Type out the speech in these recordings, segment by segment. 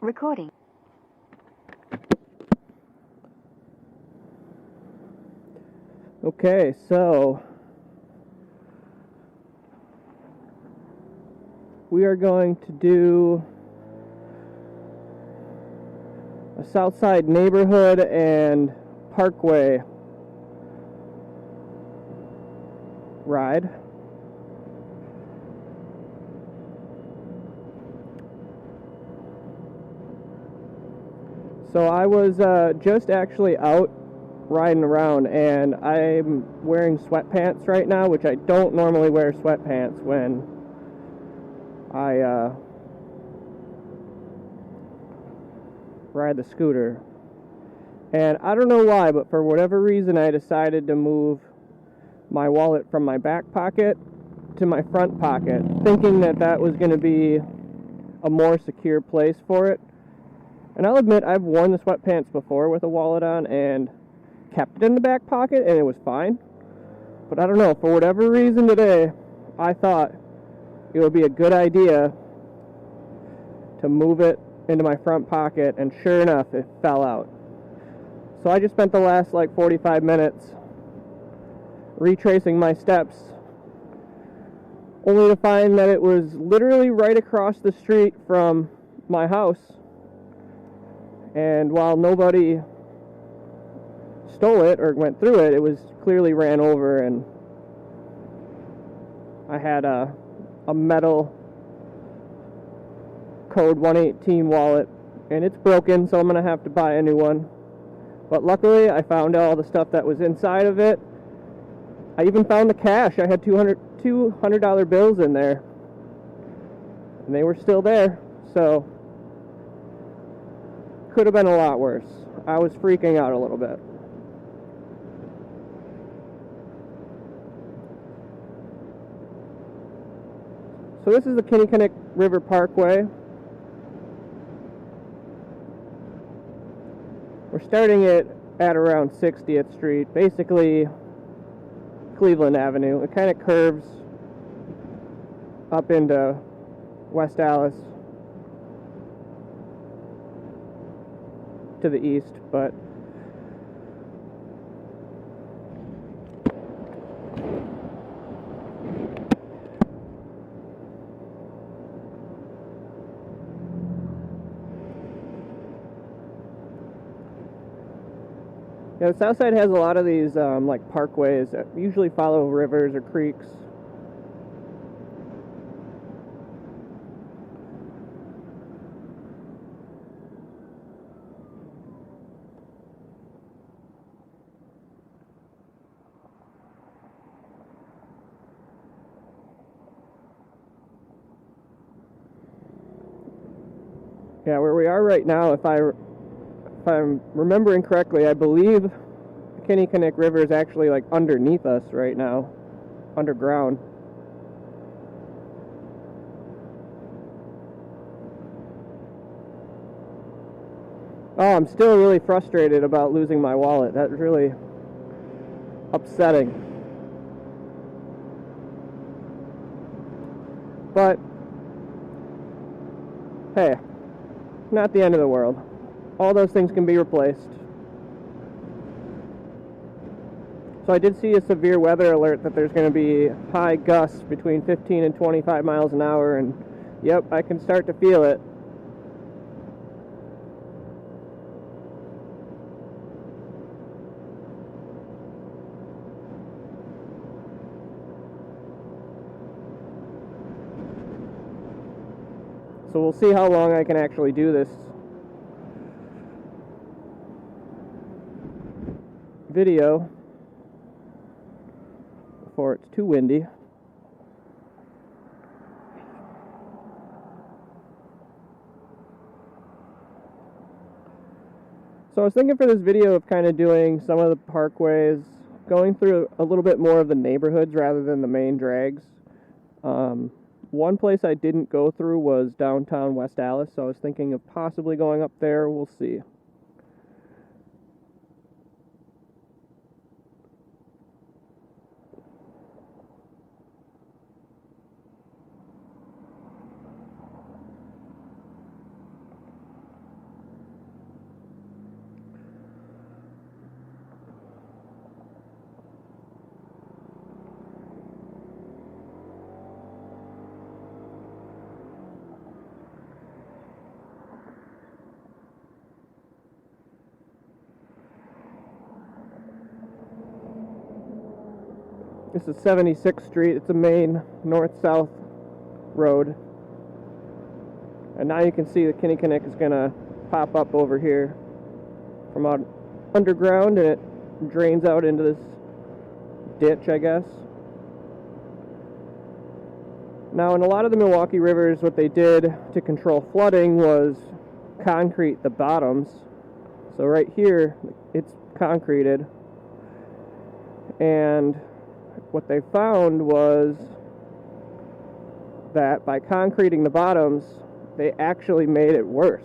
Recording. Okay, so we are going to do a Southside neighborhood and Parkway ride. So I was just actually out riding around, and I'm wearing sweatpants right now, which I don't normally wear sweatpants when I ride the scooter. And I don't know why, but for whatever reason I decided to move my wallet from my back pocket to my front pocket, thinking that that was going to be a more secure place for it. And I'll admit, I've worn the sweatpants before with a wallet on and kept it in the back pocket, and it was fine. But I don't know, for whatever reason today, I thought it would be a good idea to move it into my front pocket, and sure enough, it fell out. So I just spent the last 45 minutes retracing my steps, only to find that it was literally right across the street from my house. And while nobody stole it or went through it, it was clearly ran over, and I had a metal code 118 wallet, and it's broken, so I'm going to have to buy a new one. But luckily, I found all the stuff that was inside of it. I even found the cash. I had $200 bills in there, and they were still there, so could have been a lot worse. I was freaking out a little bit. So this is the Kinnickinnic River Parkway. We're starting it at around 60th Street, basically Cleveland Avenue. It kind of curves up into West Allis to the east, but yeah, the Southside has a lot of these parkways that usually follow rivers or creeks. Yeah, where we are right now, if I'm remembering correctly, I believe the Kinnickinnic River is actually underneath us right now, underground. Oh, I'm still really frustrated about losing my wallet. That's really upsetting. But hey, not the end of the world. All those things can be replaced. So I did see a severe weather alert that there's going to be high gusts between 15 and 25 miles an hour, and yep, I can start to feel it. So we'll see how long I can actually do this video before it's too windy. So I was thinking for this video of kind of doing some of the parkways, going through a little bit more of the neighborhoods rather than the main drags. One place I didn't go through was downtown West Allis, so I was thinking of possibly going up there. We'll see. This is 76th Street. It's a main north-south road. And now you can see the Kinnickinnick is going to pop up over here from out underground, and it drains out into this ditch, I guess. Now, in a lot of the Milwaukee rivers, what they did to control flooding was concrete the bottoms. So right here, it's concreted. And what they found was that by concreting the bottoms, they actually made it worse.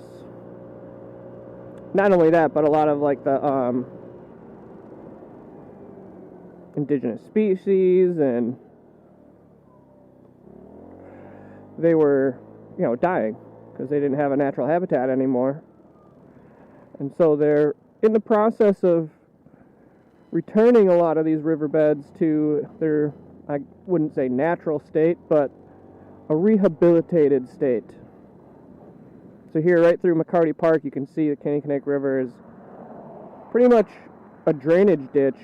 Not only that, but a lot of like the indigenous species, and they were, dying because they didn't have a natural habitat anymore. And so they're in the process of returning a lot of these riverbeds to their, I wouldn't say natural state, but a rehabilitated state. So here, right through McCarty Park, you can see the Kinnickinnick River is pretty much a drainage ditch.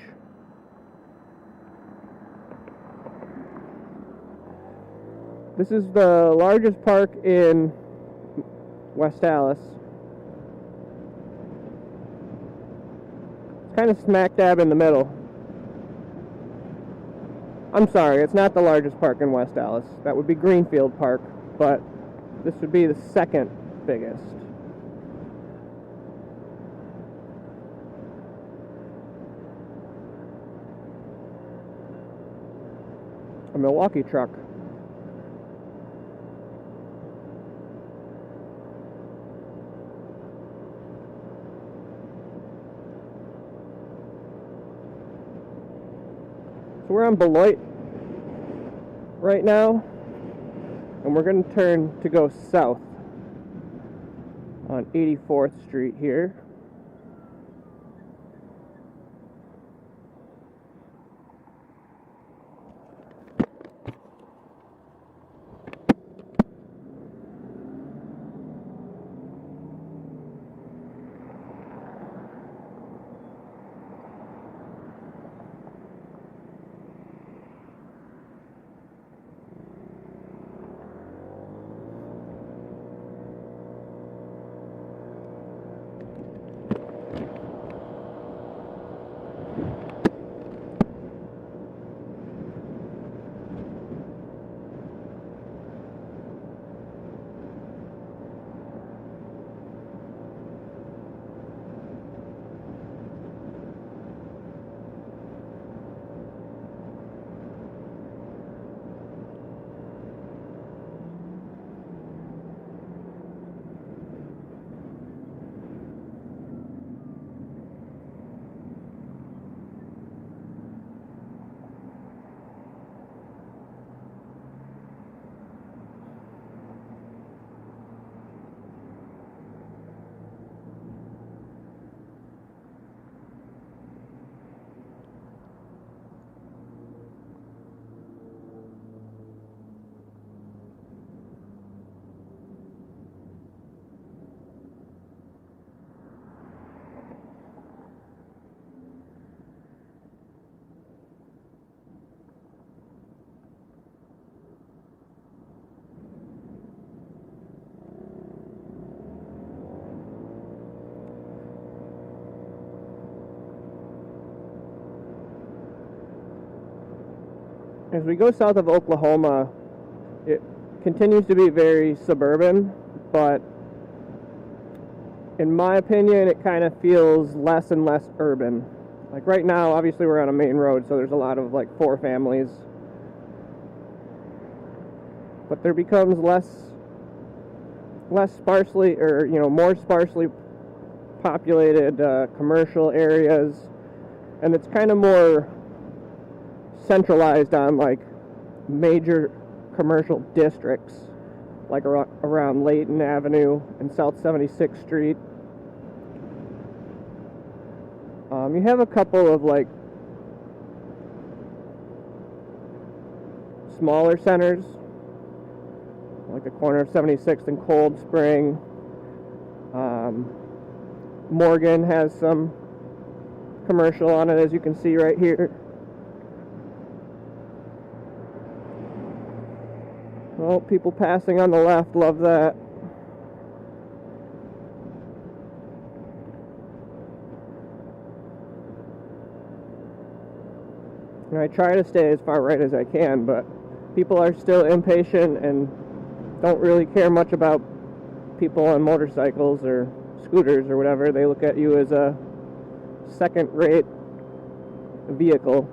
This is the largest park in West Allis. It's kind of smack dab in the middle. I'm sorry, it's not the largest park in West Allis. That would be Greenfield Park, but this would be the second biggest. A Milwaukee truck. So we're on Beloit right now, and we're going to turn to go south on 84th Street here. As we go south of Oklahoma, it continues to be very suburban, but in my opinion, it kind of feels less and less urban. Like right now, obviously we're on a main road, so there's a lot of like 4 families. But there becomes less sparsely, or more sparsely populated commercial areas, and it's kind of more centralized on like major commercial districts, like around Layton Avenue and South 76th Street. You have a couple of like smaller centers, like the corner of 76th and Cold Spring. Morgan has some commercial on it, as you can see right here. Oh, people passing on the left, love that. And I try to stay as far right as I can, but people are still impatient and don't really care much about people on motorcycles or scooters or whatever. They look at you as a second-rate vehicle.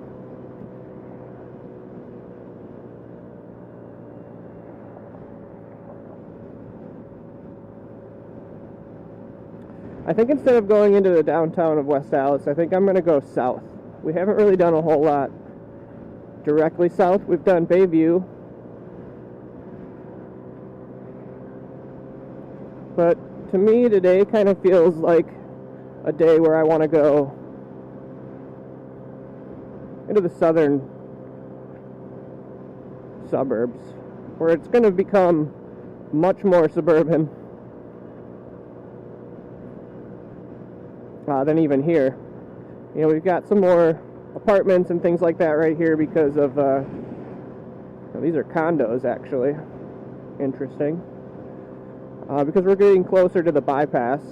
I think instead of going into the downtown of West Allis, I think I'm going to go south. We haven't really done a whole lot directly south. We've done Bayview, but to me today kind of feels like a day where I want to go into the southern suburbs, where it's going to become much more suburban than even here. You know, we've got some more apartments and things like that right here because of these are condos, actually. Interesting. Because we're getting closer to the bypass,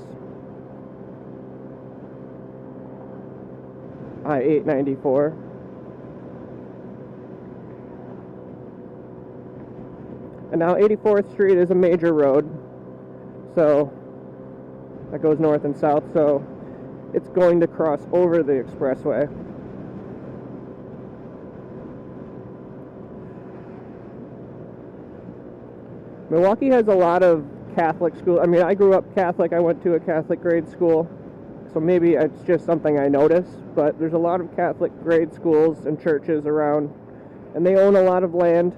I-894. And now 84th Street is a major road, so that goes north and south, so it's going to cross over the expressway. Milwaukee has a lot of Catholic schools. I mean, I grew up Catholic. I went to a Catholic grade school, so maybe it's just something I notice, but there's a lot of Catholic grade schools and churches around, and they own a lot of land.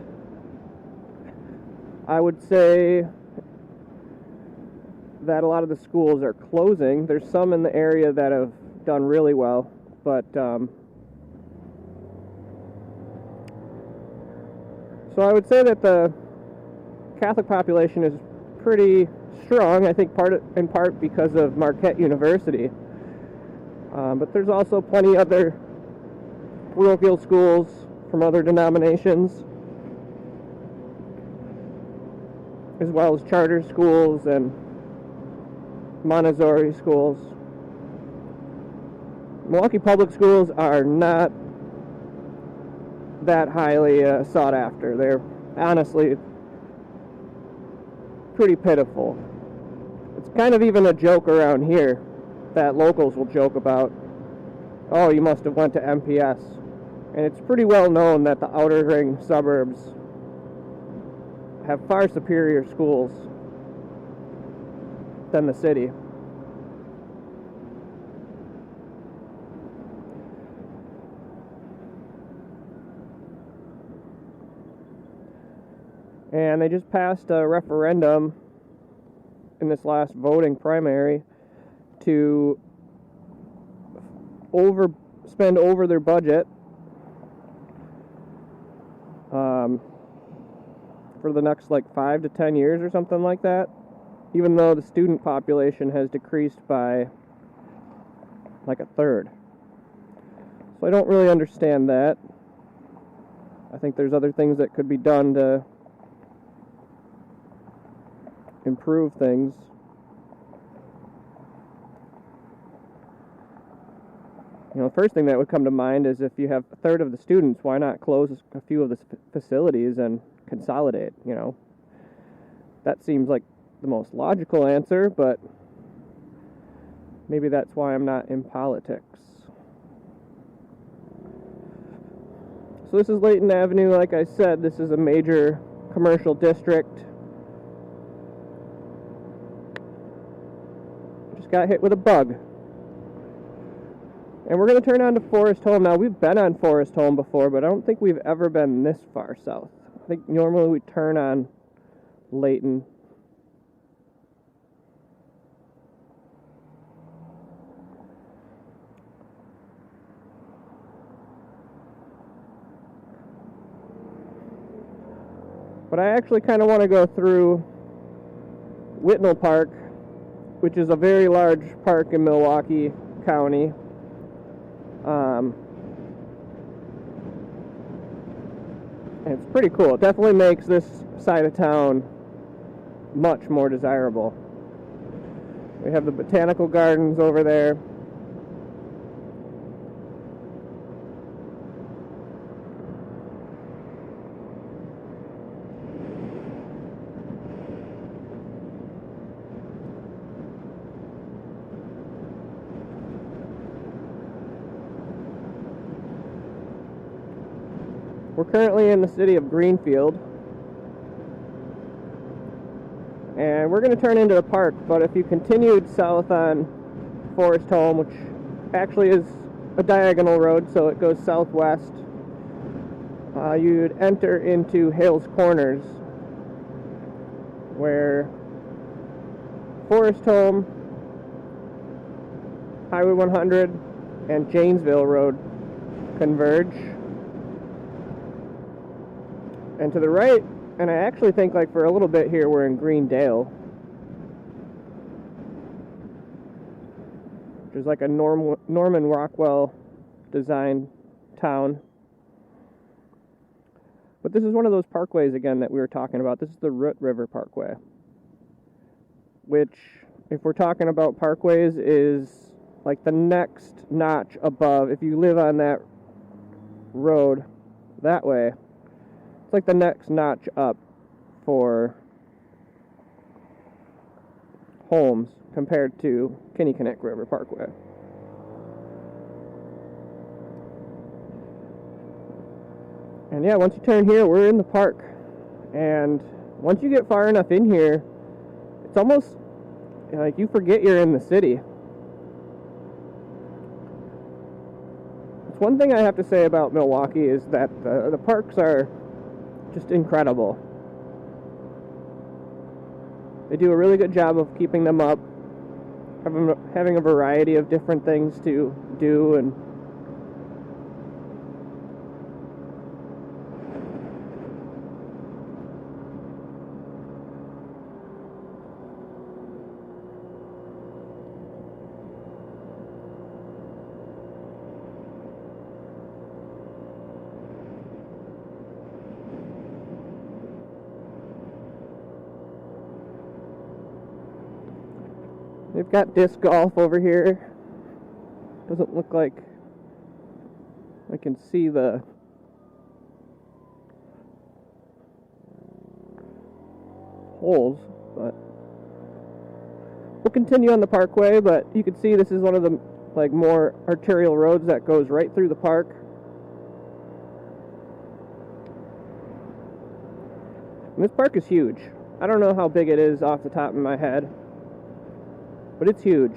I would say that a lot of the schools are closing. There's some in the area that have done really well, but so I would say that the Catholic population is pretty strong, I think in part because of Marquette University. But there's also plenty other parochial schools from other denominations, as well as charter schools and Montessori schools. Milwaukee public schools are not that highly sought after. They're honestly pretty pitiful. It's kind of even a joke around here that locals will joke about, oh, you must have went to MPS. And it's pretty well known that the outer ring suburbs have far superior schools than the city. And they just passed a referendum in this last voting primary to spend over their budget for the next 5 to 10 years or something like that, even though the student population has decreased by a third. So I don't really understand that. I think there's other things that could be done to improve things. You know, the first thing that would come to mind is if you have a third of the students, why not close a few of the facilities and consolidate, you know? That seems like the most logical answer, but maybe that's why I'm not in politics. So this is Layton Avenue. Like I said, this is a major commercial district. Just got hit with a bug. And we're going to turn on to Forest Home. Now, we've been on Forest Home before, but I don't think we've ever been this far south. I think normally we turn on Layton. But I actually kind of want to go through Whitnall Park, which is a very large park in Milwaukee County. It's pretty cool. It definitely makes this side of town much more desirable. We have the botanical gardens over there. We're currently in the city of Greenfield, and we're going to turn into the park, but if you continued south on Forest Home, which actually is a diagonal road, so it goes southwest, you'd enter into Hales Corners, where Forest Home, Highway 100, and Janesville Road converge. And to the right, and I actually think like for a little bit here, we're in Greendale, which is like a Norman Rockwell designed town. But this is one of those parkways again that we were talking about. This is the Root River Parkway, which, if we're talking about parkways, is like the next notch above. If you live on that road that way, it's like the next notch up for homes compared to Kinnickinnick River Parkway. And yeah, once you turn here, we're in the park. And once you get far enough in here, it's almost like you forget you're in the city. It's one thing I have to say about Milwaukee is that the parks are just incredible. They do a really good job of keeping them up, having a variety of different things to do, and they've got disc golf over here. Doesn't look like I can see the holes, but we'll continue on the parkway. But you can see this is one of the like more arterial roads that goes right through the park. And this park is huge. I don't know how big it is off the top of my head, but it's huge.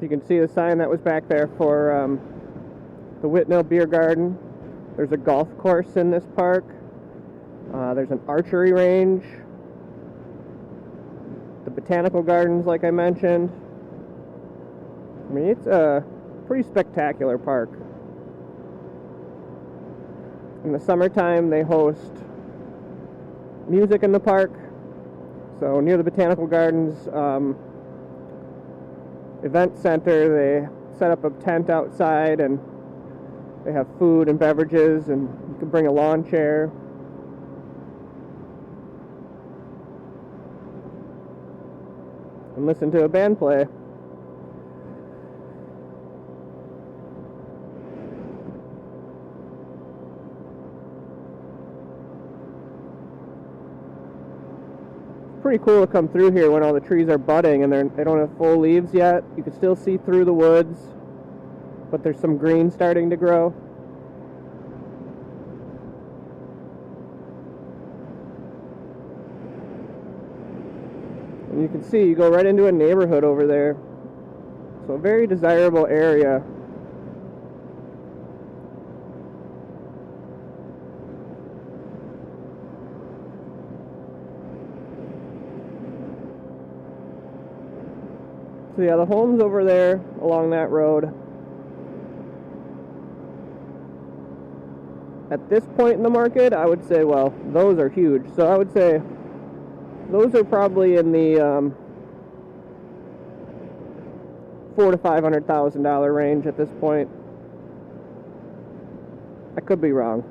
You can see the sign that was back there for the Whitnall Beer Garden. There's a golf course in this park. There's an archery range. The botanical gardens, like I mentioned. I mean, it's a pretty spectacular park. In the summertime, they host music in the park. So near the botanical gardens, event center, they set up a tent outside and they have food and beverages, and you can bring a lawn chair. And listen to a band play. Pretty cool to come through here when all the trees are budding and they don't have full leaves yet. You can still see through the woods, but there's some green starting to grow. You can see you go right into a neighborhood over there. So a very desirable area. So yeah, the homes over there along that road, at this point in the market, I would say, well, those are huge. So I would say those are probably in the $400,000 to $500,000 range at this point. I could be wrong.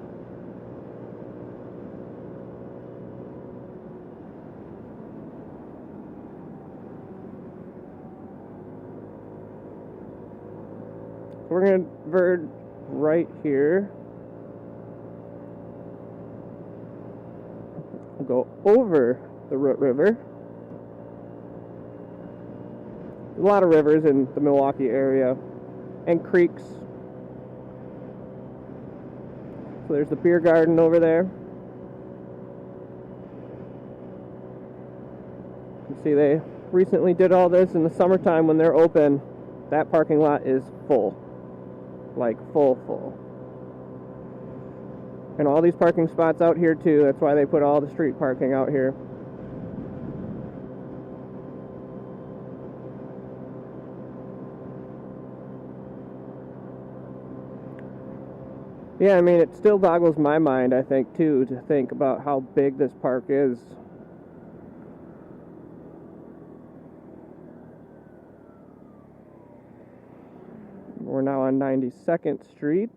We're going to vert right here. We'll go over the Root River. There's a lot of rivers in the Milwaukee area and creeks. So there's the beer garden over there. You can see they recently did all this in the summertime when they're open. That parking lot is full. Like full. And all these parking spots out here too. That's why they put all the street parking out here. Yeah, I mean, it still boggles my mind, I think, too, to think about how big this park is. We're now on 92nd Street.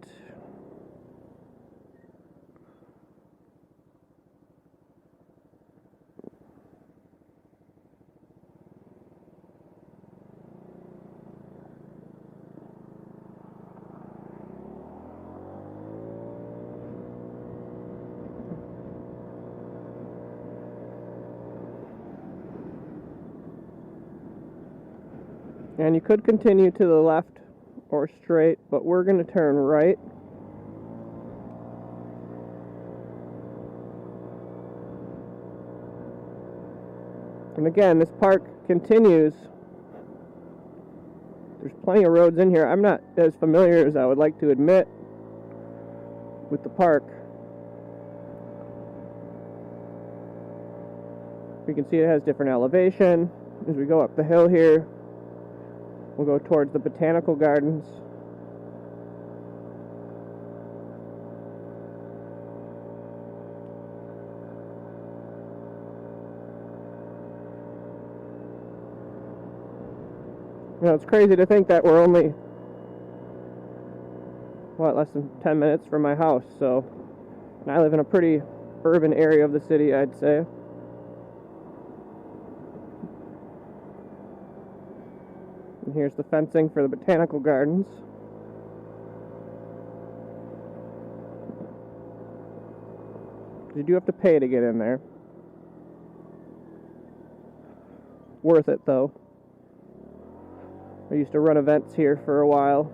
And you could continue to the left or straight, but we're going to turn right. And again, this park continues. There's plenty of roads in here. I'm not as familiar as I would like to admit with the park. You can see it has different elevation. As we go up the hill here, we'll go towards the botanical gardens. You know, it's crazy to think that we're only, less than 10 minutes from my house, so, and I live in a pretty urban area of the city, I'd say. And here's the fencing for the botanical gardens. You do have to pay to get in there. Worth it, though. I used to run events here for a while.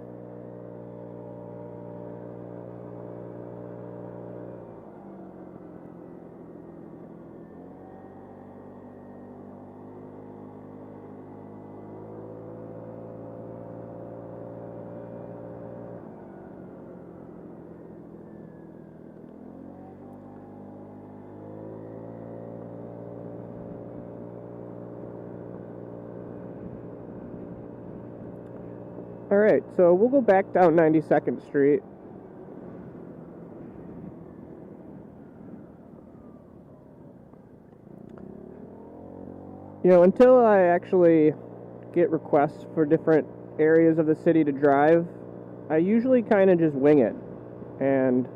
Alright, so we'll go back down 92nd Street. You know, until I actually get requests for different areas of the city to drive, I usually kind of just wing it. And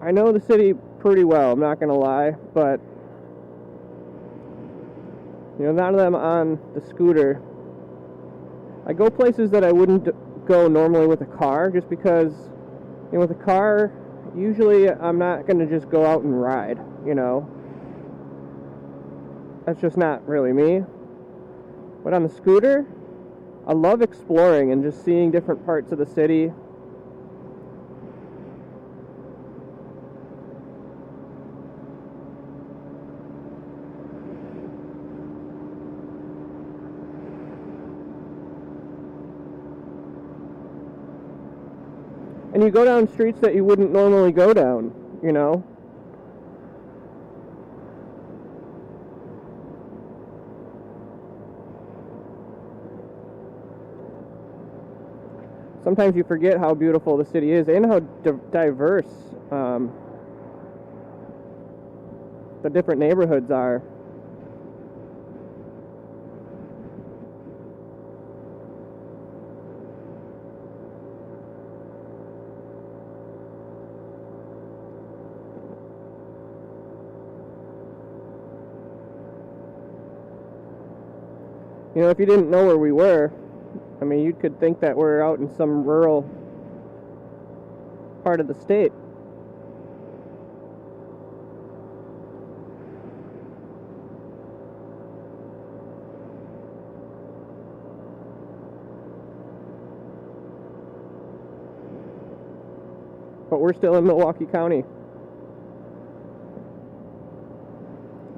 I know the city pretty well, I'm not going to lie, but you know, none of them on the scooter. I go places that I wouldn't go normally with a car, just because, you know, with a car, usually I'm not going to just go out and ride, you know. That's just not really me. But on the scooter, I love exploring and just seeing different parts of the city. And you go down streets that you wouldn't normally go down, you know? Sometimes you forget how beautiful the city is and how diverse the different neighborhoods are. You know, if you didn't know where we were, I mean, you could think that we're out in some rural part of the state. But we're still in Milwaukee County.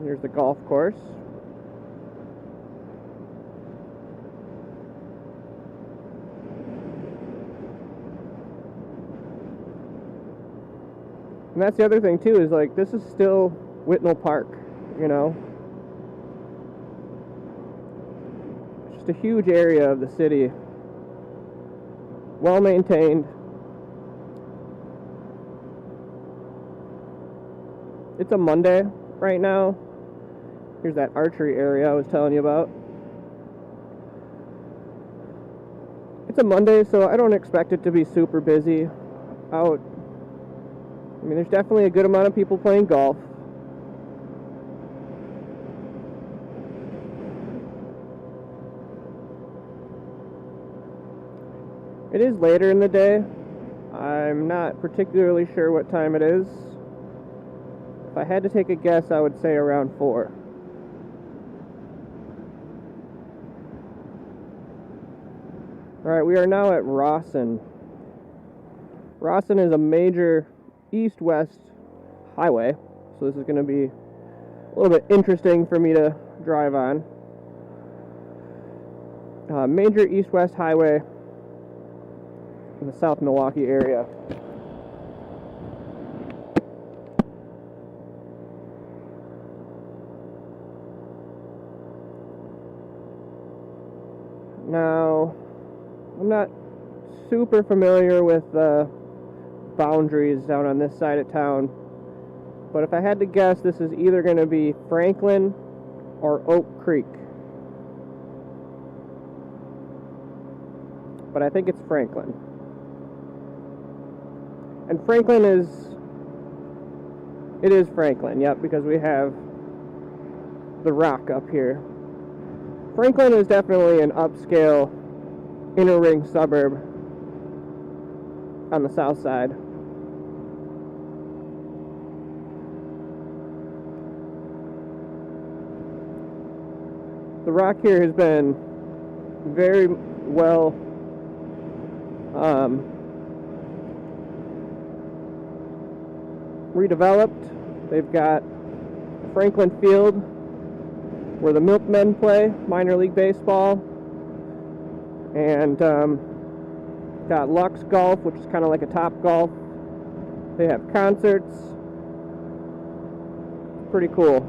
Here's the golf course. And that's the other thing too, is like, this is still Whitnall Park, you know? Just a huge area of the city. Well maintained. It's a Monday right now. Here's that archery area I was telling you about. It's a Monday, so I don't expect it to be super busy out. I mean, there's definitely a good amount of people playing golf. It is later in the day. I'm not particularly sure what time it is. If I had to take a guess, I would say around 4. Alright, we are now at Rawson. Rawson is a major east-west highway, so this is going to be a little bit interesting for me to drive on. Major east-west highway in the South Milwaukee area. Now, I'm not super familiar with the boundaries down on this side of town, but if I had to guess, this is either going to be Franklin or Oak Creek. But I think it's Franklin. And Franklin is Franklin, yep, because we have the Rock up here. Franklin is definitely an upscale inner ring suburb on the south side. The Rock here has been very well redeveloped. They've got Franklin Field, where the Milkmen play minor league baseball, and got Lux Golf, which is kind of like a Top Golf. They have concerts. Pretty cool.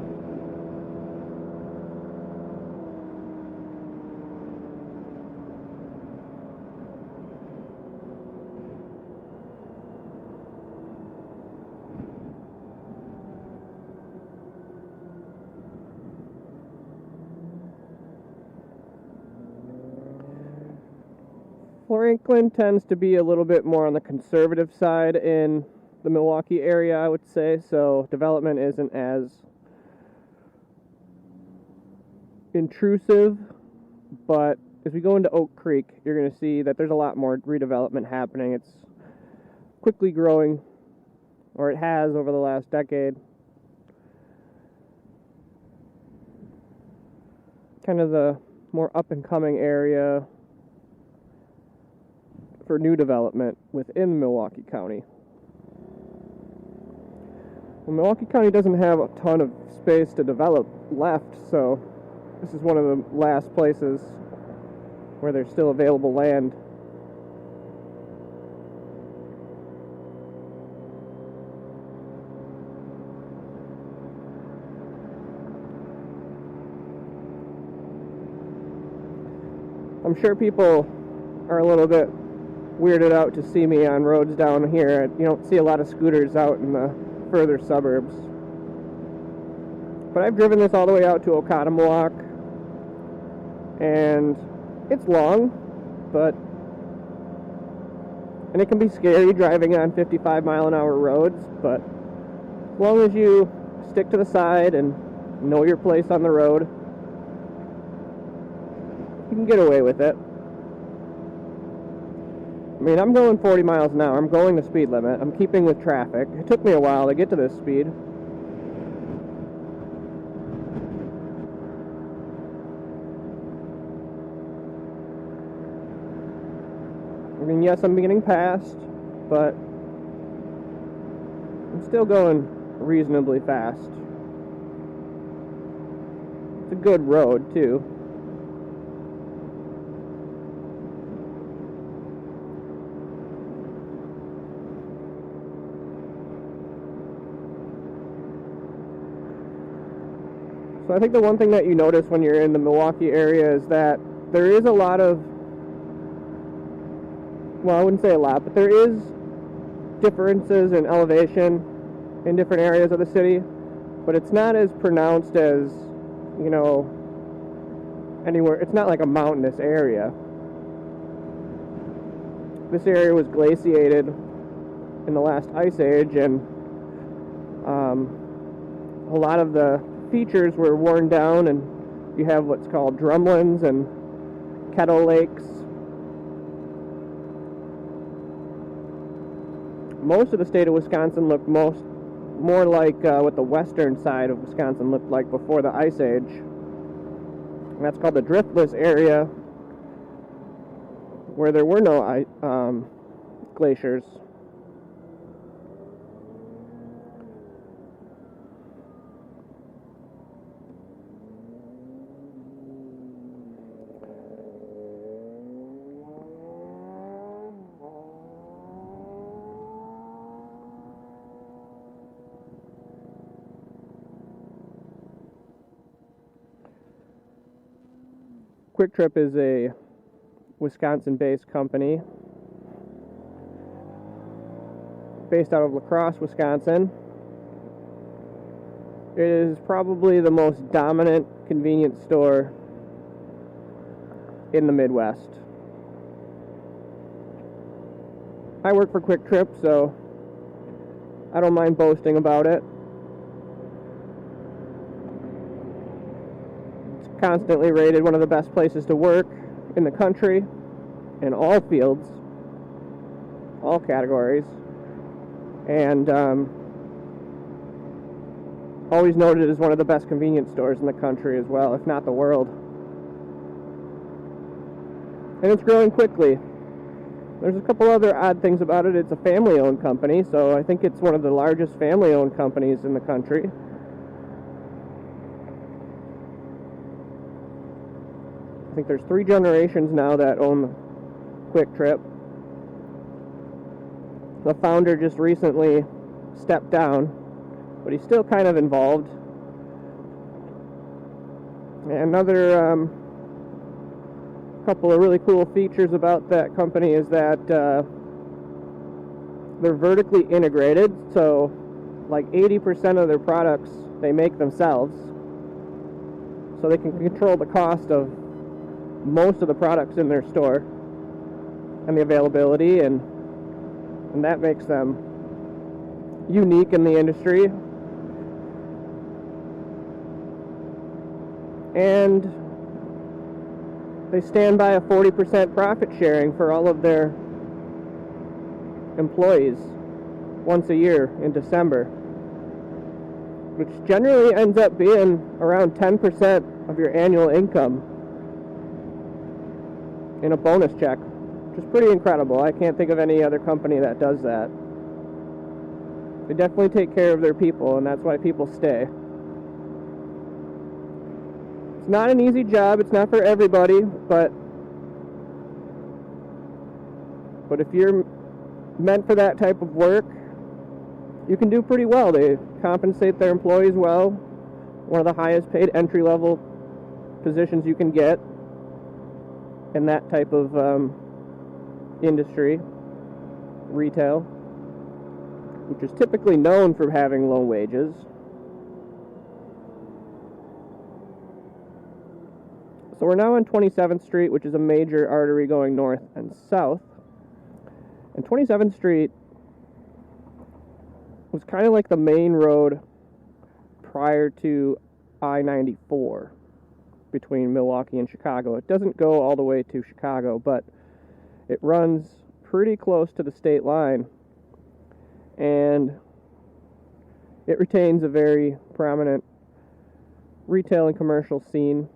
Franklin tends to be a little bit more on the conservative side in the Milwaukee area, I would say, so development isn't as intrusive, but as we go into Oak Creek, you're going to see that there's a lot more redevelopment happening. It's quickly growing, or it has over the last decade. Kind of the more up-and-coming area for new development within Milwaukee County. Well, Milwaukee County doesn't have a ton of space to develop left, so this is one of the last places where there's still available land. I'm sure people are a little bit weirded out to see me on roads down here. You don't see a lot of scooters out in the further suburbs. But I've driven this all the way out to Oconomowoc, and it's long, and it can be scary driving on 55-mile-an-hour roads, but as long as you stick to the side and know your place on the road, you can get away with it. I mean, I'm going 40 miles an hour. I'm going the speed limit. I'm keeping with traffic. It took me a while to get to this speed. I mean, yes, I'm getting passed, but I'm still going reasonably fast. It's a good road, too. So I think the one thing that you notice when you're in the Milwaukee area is that there is a lot of, well, I wouldn't say a lot, but there is differences in elevation in different areas of the city, but it's not as pronounced as, you know, anywhere. It's not like a mountainous area. This area was glaciated in the last ice age, and a lot of the features were worn down, and you have what's called drumlins and kettle lakes. Most of the state of Wisconsin looked more like what the western side of Wisconsin looked like before the Ice Age. And that's called the driftless area, where there were no glaciers. Quick Trip is a Wisconsin-based company based out of La Crosse, Wisconsin. It is probably the most dominant convenience store in the Midwest. I work for Quick Trip, so I don't mind boasting about it. Constantly rated one of the best places to work in the country, in all fields, all categories, and always noted as one of the best convenience stores in the country as well, if not the world. And it's growing quickly. There's a couple other odd things about it. It's a family-owned company, so I think it's one of the largest family-owned companies in the country. I think there's 3 generations now that own Quick Trip. The founder just recently stepped down, but he's still kind of involved. And another couple of really cool features about that company is that they're vertically integrated, so like 80% of their products they make themselves, so they can control the cost of most of the products in their store and the availability, and that makes them unique in the industry. And they stand by a 40% profit sharing for all of their employees once a year in December, which generally ends up being around 10% of your annual income in a bonus check, which is pretty incredible. I can't think of any other company that does that. They definitely take care of their people, and that's why people stay. It's not an easy job. It's not for everybody, but if you're meant for that type of work, you can do pretty well. They compensate their employees well. One of the highest paid entry-level positions you can get. in that type of industry, retail, which is typically known for having low wages. So we're now on 27th Street, which is a major artery going north and south. And 27th Street was kind of like the main road prior to I-94 between Milwaukee and Chicago. It doesn't go all the way to Chicago, but it runs pretty close to the state line, and it retains a very prominent retail and commercial scene.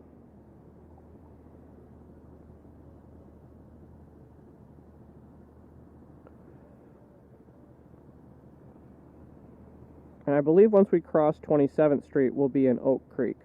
And I believe once we cross 27th Street, we'll be in Oak Creek.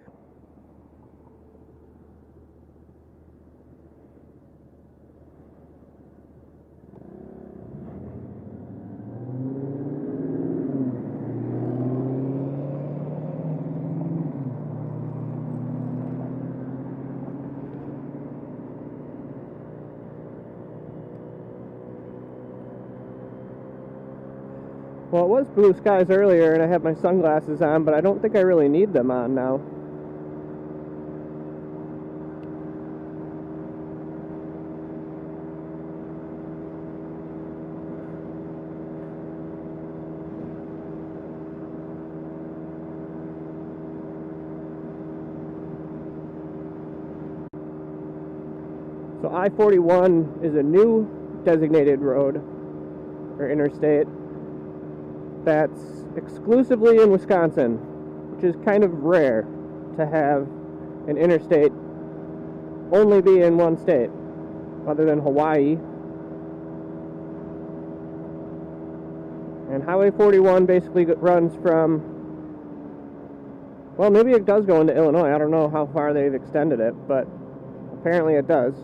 Well, it was blue skies earlier, and I had my sunglasses on, but I don't think I really need them on now. So I-41 is a new designated road, or interstate, that's exclusively in Wisconsin, which is kind of rare to have an interstate only be in one state, other than Hawaii. And Highway 41 basically runs from, well, maybe it does go into Illinois. I don't know how far they've extended it, but apparently it does.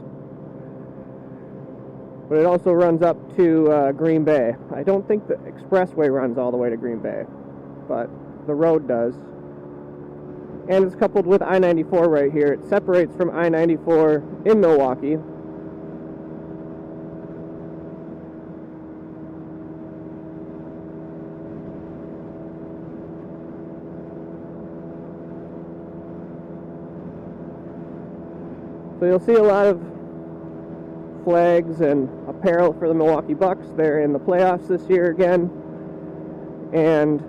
But it also runs up to Green Bay. I don't think the expressway runs all the way to Green Bay, but the road does. And it's coupled with I-94 right here. It separates from I-94 in Milwaukee. So you'll see a lot of flags and apparel for the Milwaukee Bucks. They're in the playoffs this year again, and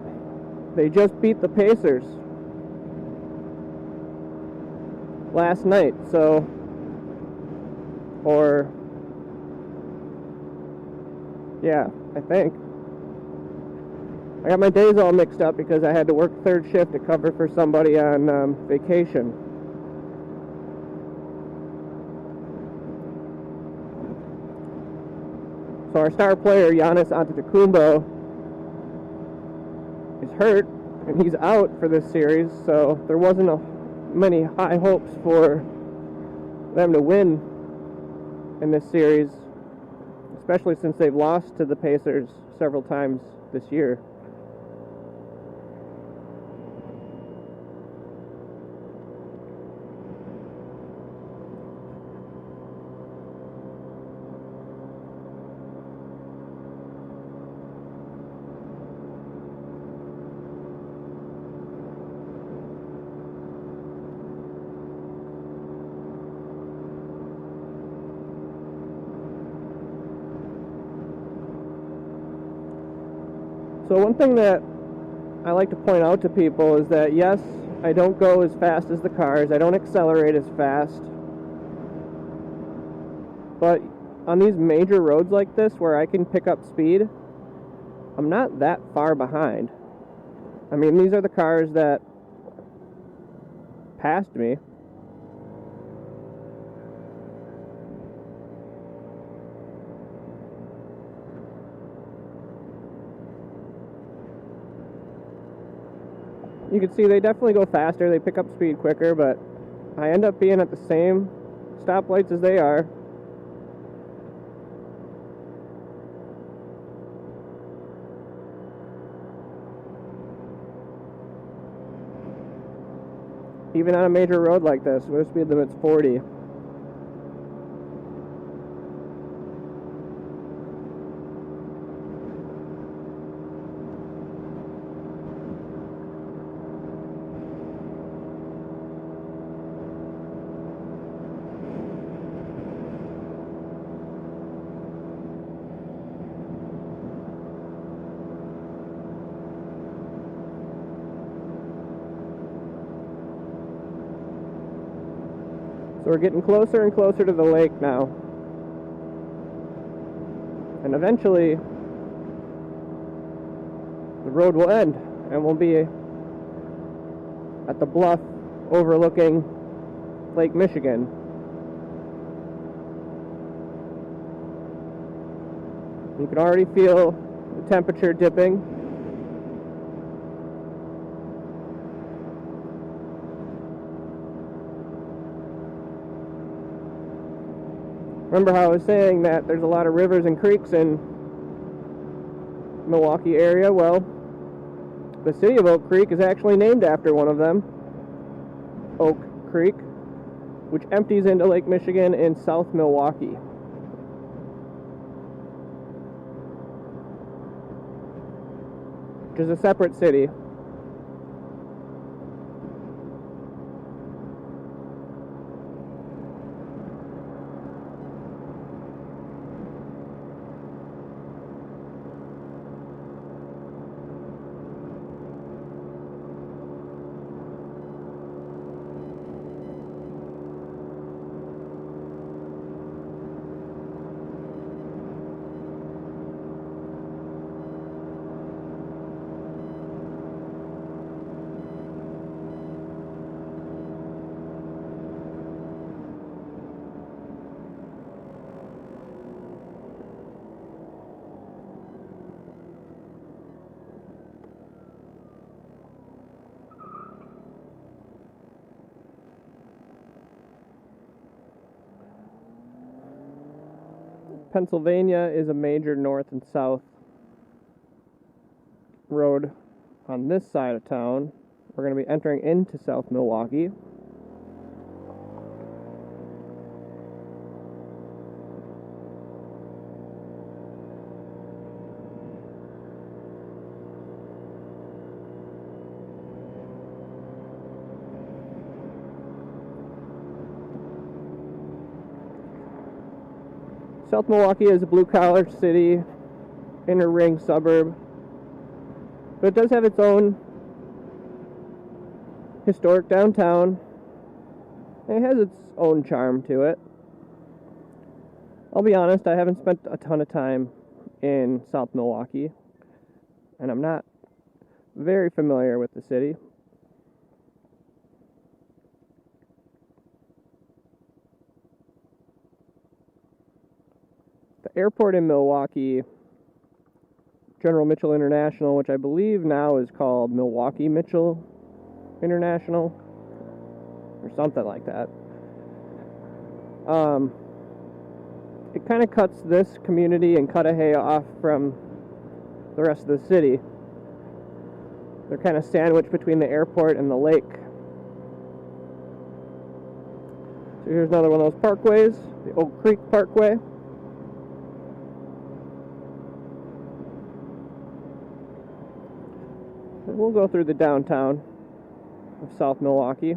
they just beat the Pacers last night. I think I got my days all mixed up because I had to work third shift to cover for somebody on vacation. So our star player, Giannis Antetokounmpo, is hurt, and he's out for this series, so there wasn't many high hopes for them to win in this series, especially since they've lost to the Pacers several times this year. So one thing that I like to point out to people is that, yes, I don't go as fast as the cars, I don't accelerate as fast, but on these major roads like this where I can pick up speed, I'm not that far behind. I mean, these are the cars that passed me. You can see they definitely go faster, they pick up speed quicker, but I end up being at the same stoplights as they are. Even on a major road like this, where the speed limit's 40. So we're getting closer and closer to the lake now. And eventually, the road will end, and we'll be at the bluff overlooking Lake Michigan. You can already feel the temperature dipping. Remember how I was saying that there's a lot of rivers and creeks in Milwaukee area? Well, the city of Oak Creek is actually named after one of them, Oak Creek, which empties into Lake Michigan in South Milwaukee. Which is a separate city. Pennsylvania is a major north and south road on this side of town. We're going to be entering into South Milwaukee. South Milwaukee is a blue-collar city, inner ring suburb, but it does have its own historic downtown. It has its own charm to it. I'll be honest, I haven't spent a ton of time in South Milwaukee, and I'm not very familiar with the city. The airport in Milwaukee, General Mitchell International, which I believe now is called Milwaukee Mitchell International, or something like that. It kind of cuts this community in Cudahy off from the rest of the city. They're kind of sandwiched between the airport and the lake. So here's another one of those parkways, the Oak Creek Parkway. We'll go through the downtown of South Milwaukee.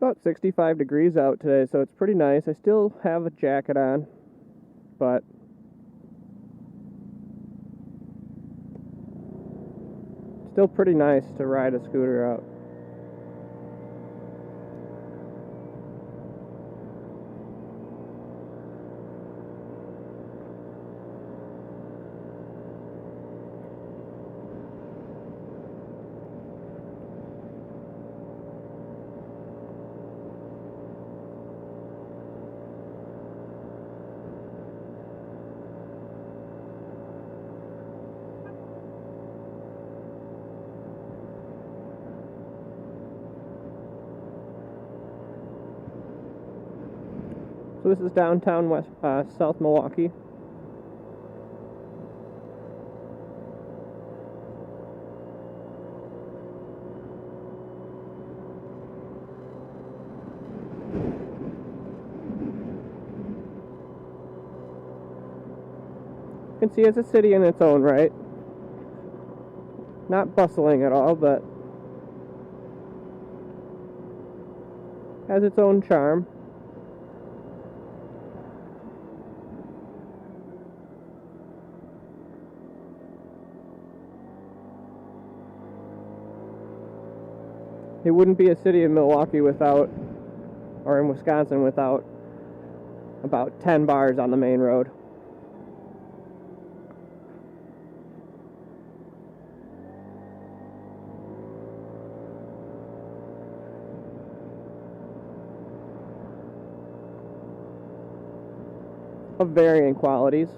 About 65 degrees out today, so it's pretty nice. I still have a jacket on, but still pretty nice to ride a scooter out. So this is downtown South Milwaukee. You can see it's a city in its own right. Not bustling at all, but has its own charm. It wouldn't be a city in Milwaukee without, or in Wisconsin without, about 10 bars on the main road. Of varying qualities.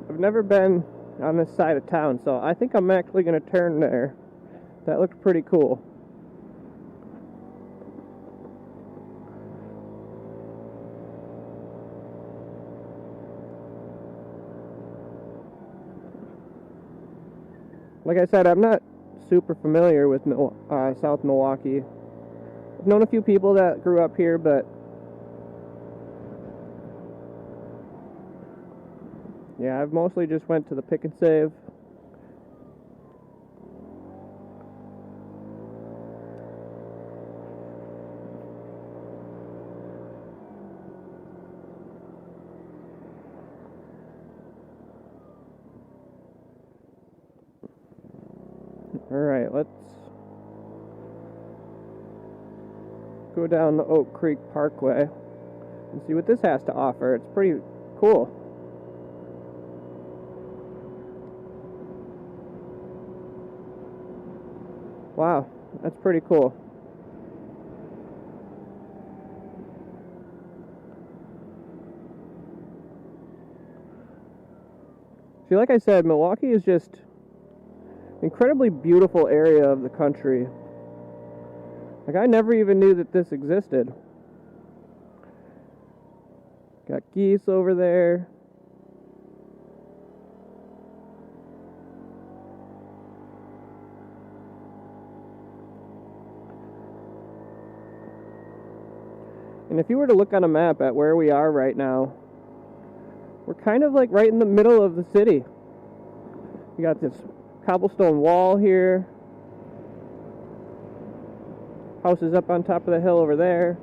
I've never been on this side of town, so I think I'm actually going to turn there. That looked pretty cool. Like I said, I'm not super familiar with South Milwaukee. I've known a few people that grew up here, but yeah, I've mostly just went to the Pick and Save. Alright, let's go down the Oak Creek Parkway and see what this has to offer. It's pretty cool. Wow, that's pretty cool. See, like I said, Milwaukee is just an incredibly beautiful area of the country. Like, I never even knew that this existed. Got geese over there. And if you were to look on a map at where we are right now, we're kind of like right in the middle of the city. You got this cobblestone wall here. Houses up on top of the hill over there.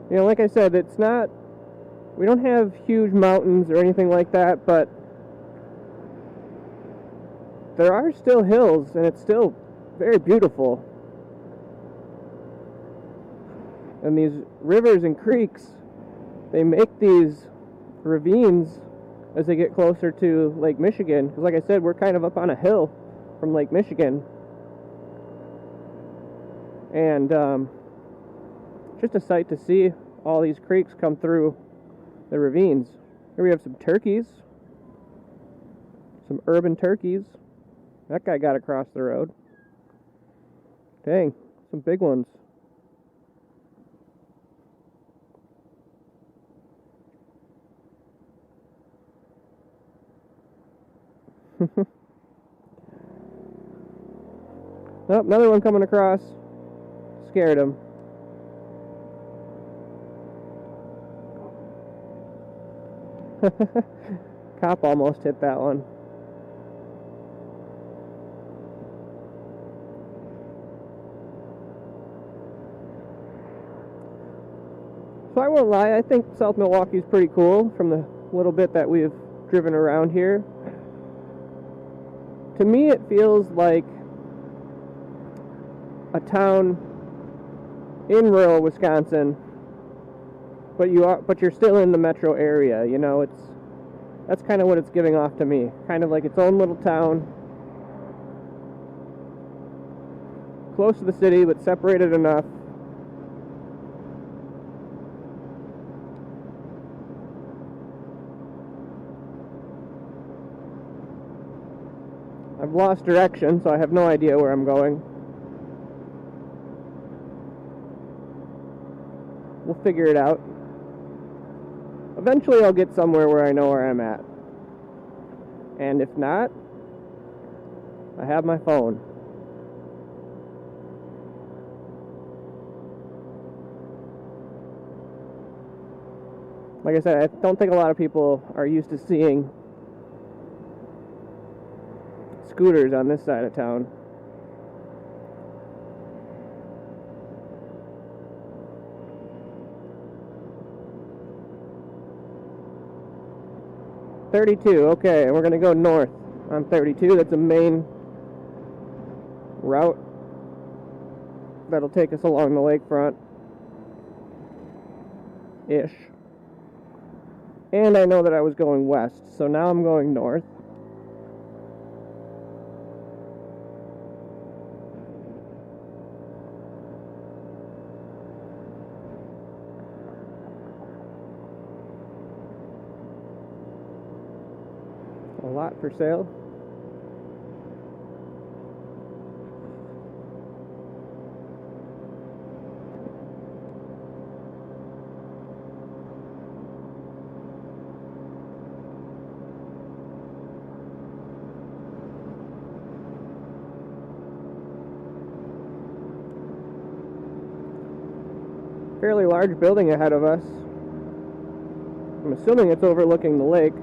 You know, like I said, it's not, we don't have huge mountains or anything like that, but there are still hills, and it's still very beautiful. And these rivers and creeks, they make these ravines as they get closer to Lake Michigan. Because like I said, we're kind of up on a hill from Lake Michigan. And just a sight to see all these creeks come through the ravines. Here we have some turkeys. Some urban turkeys. That guy got across the road. Dang, some big ones. Oh, another one coming across. Scared him. Cop almost hit that one. So I won't lie, I think South Milwaukee's pretty cool from the little bit that we've driven around here. To me, it feels like a town in rural Wisconsin, but you're still in the metro area. You know, that's kind of what it's giving off to me. Kind of like its own little town, close to the city, but separated enough. I've lost direction, so I have no idea where I'm going. We'll figure it out. Eventually I'll get somewhere where I know where I'm at. And if not, I have my phone. Like I said, I don't think a lot of people are used to seeing scooters on this side of town. Okay, and we're going to go north on 32. That's a main route that'll take us along the lakefront-ish. And I know that I was going west, so now I'm going north. A lot for sale. Fairly large building ahead of us. I'm assuming it's overlooking the lake.